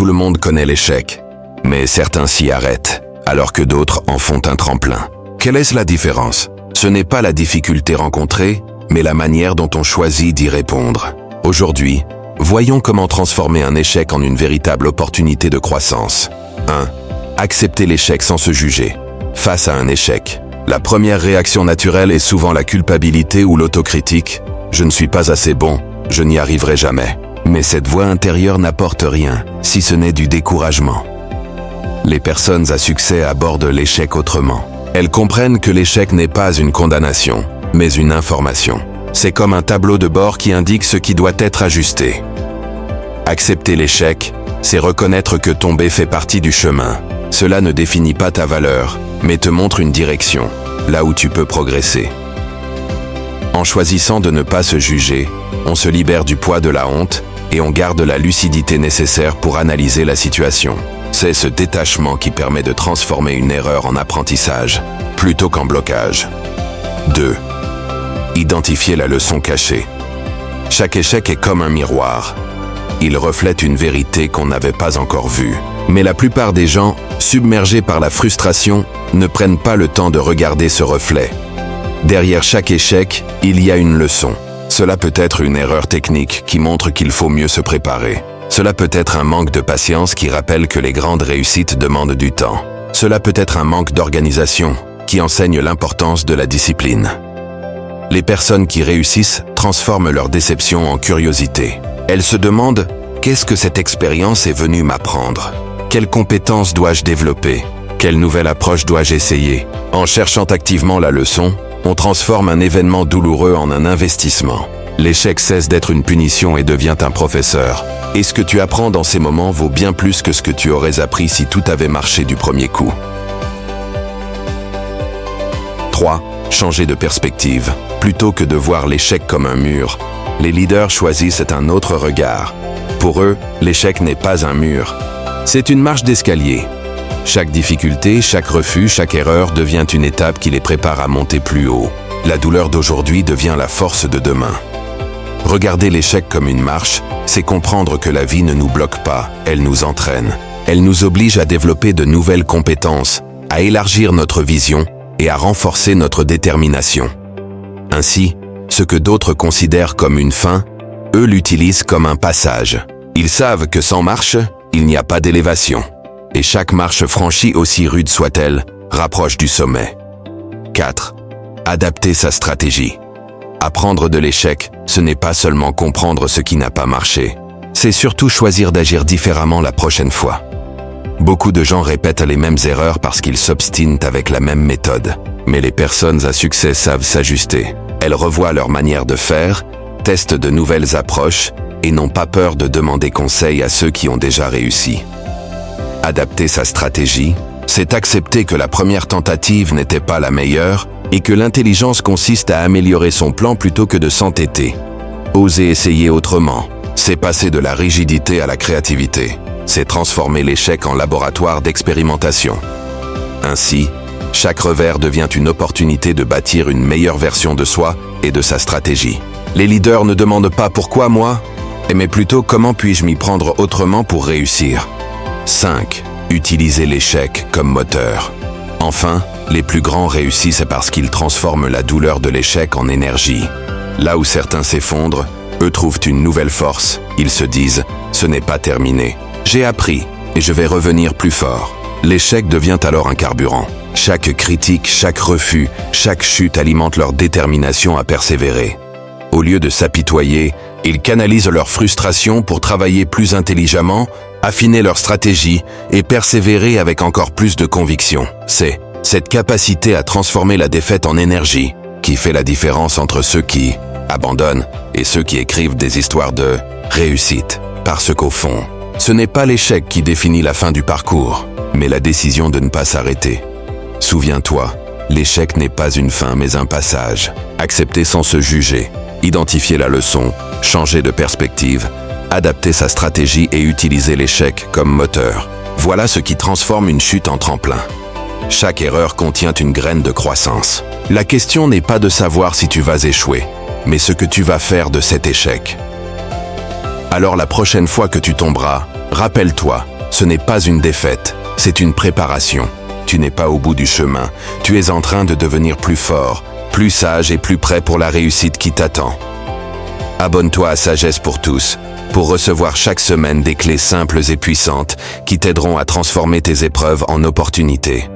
Tout le monde connaît l'échec, mais certains s'y arrêtent, alors que d'autres en font un tremplin. Quelle est la différence? Ce n'est pas la difficulté rencontrée, mais la manière dont on choisit d'y répondre. Aujourd'hui, voyons comment transformer un échec en une véritable opportunité de croissance. 1. Accepter l'échec sans se juger. Face à un échec, la première réaction naturelle est souvent la culpabilité ou l'autocritique. Je ne suis pas assez bon, je n'y arriverai jamais. Mais cette voix intérieure n'apporte rien, si ce n'est du découragement. Les personnes à succès abordent l'échec autrement. Elles comprennent que l'échec n'est pas une condamnation, mais une information. C'est comme un tableau de bord qui indique ce qui doit être ajusté. Accepter l'échec, c'est reconnaître que tomber fait partie du chemin. Cela ne définit pas ta valeur, mais te montre une direction, là où tu peux progresser. En choisissant de ne pas se juger, on se libère du poids de la honte et on garde la lucidité nécessaire pour analyser la situation. C'est ce détachement qui permet de transformer une erreur en apprentissage, plutôt qu'en blocage. 2. Identifier la leçon cachée. Chaque échec est comme un miroir. Il reflète une vérité qu'on n'avait pas encore vue. Mais la plupart des gens, submergés par la frustration, ne prennent pas le temps de regarder ce reflet. Derrière chaque échec, il y a une leçon. Cela peut être une erreur technique qui montre qu'il faut mieux se préparer. Cela peut être un manque de patience qui rappelle que les grandes réussites demandent du temps. Cela peut être un manque d'organisation qui enseigne l'importance de la discipline. Les personnes qui réussissent transforment leur déception en curiosité. Elles se demandent « Qu'est-ce que cette expérience est venue m'apprendre ? Quelles compétences dois-je développer ? Quelle nouvelle approche dois-je essayer ?» En cherchant activement la leçon, on transforme un événement douloureux en un investissement. L'échec cesse d'être une punition et devient un professeur. Et ce que tu apprends dans ces moments vaut bien plus que ce que tu aurais appris si tout avait marché du premier coup. 3. Changer de perspective. Plutôt que de voir l'échec comme un mur, les leaders choisissent un autre regard. Pour eux, l'échec n'est pas un mur. C'est une marche d'escalier. Chaque difficulté, chaque refus, chaque erreur devient une étape qui les prépare à monter plus haut. La douleur d'aujourd'hui devient la force de demain. Regarder l'échec comme une marche, c'est comprendre que la vie ne nous bloque pas, elle nous entraîne. Elle nous oblige à développer de nouvelles compétences, à élargir notre vision et à renforcer notre détermination. Ainsi, ce que d'autres considèrent comme une fin, eux l'utilisent comme un passage. Ils savent que sans marche, il n'y a pas d'élévation. Et chaque marche franchie, aussi rude soit-elle, rapproche du sommet. 4. Adapter sa stratégie. Apprendre de l'échec, ce n'est pas seulement comprendre ce qui n'a pas marché. C'est surtout choisir d'agir différemment la prochaine fois. Beaucoup de gens répètent les mêmes erreurs parce qu'ils s'obstinent avec la même méthode. Mais les personnes à succès savent s'ajuster. Elles revoient leur manière de faire, testent de nouvelles approches et n'ont pas peur de demander conseil à ceux qui ont déjà réussi. Adapter sa stratégie, c'est accepter que la première tentative n'était pas la meilleure et que l'intelligence consiste à améliorer son plan plutôt que de s'entêter. Oser essayer autrement, c'est passer de la rigidité à la créativité. C'est transformer l'échec en laboratoire d'expérimentation. Ainsi, chaque revers devient une opportunité de bâtir une meilleure version de soi et de sa stratégie. Les leaders ne demandent pas « pourquoi moi ?», mais plutôt « comment puis-je m'y prendre autrement pour réussir ?» 5. Utiliser l'échec comme moteur. Enfin, les plus grands réussissent parce qu'ils transforment la douleur de l'échec en énergie. Là où certains s'effondrent, eux trouvent une nouvelle force. Ils se disent « ce n'est pas terminé. J'ai appris et je vais revenir plus fort. » L'échec devient alors un carburant. Chaque critique, chaque refus, chaque chute alimente leur détermination à persévérer. Au lieu de s'apitoyer, ils canalisent leur frustration pour travailler plus intelligemment, affiner leur stratégie et persévérer avec encore plus de conviction. C'est cette capacité à transformer la défaite en énergie qui fait la différence entre ceux qui abandonnent et ceux qui écrivent des histoires de réussite. Parce qu'au fond, ce n'est pas l'échec qui définit la fin du parcours, mais la décision de ne pas s'arrêter. Souviens-toi, l'échec n'est pas une fin mais un passage. Accepter sans se juger, identifier la leçon, changer de perspective, adapter sa stratégie et utiliser l'échec comme moteur. Voilà ce qui transforme une chute en tremplin. Chaque erreur contient une graine de croissance. La question n'est pas de savoir si tu vas échouer, mais ce que tu vas faire de cet échec. Alors la prochaine fois que tu tomberas, Rappelle-toi, ce n'est pas une défaite, c'est une préparation. Tu n'es pas au bout du chemin, tu es en train de devenir plus fort, plus sage et plus prêt pour la réussite qui t'attend. Abonne-toi à Sagesse pour tous, pour recevoir chaque semaine des clés simples et puissantes qui t'aideront à transformer tes épreuves en opportunités.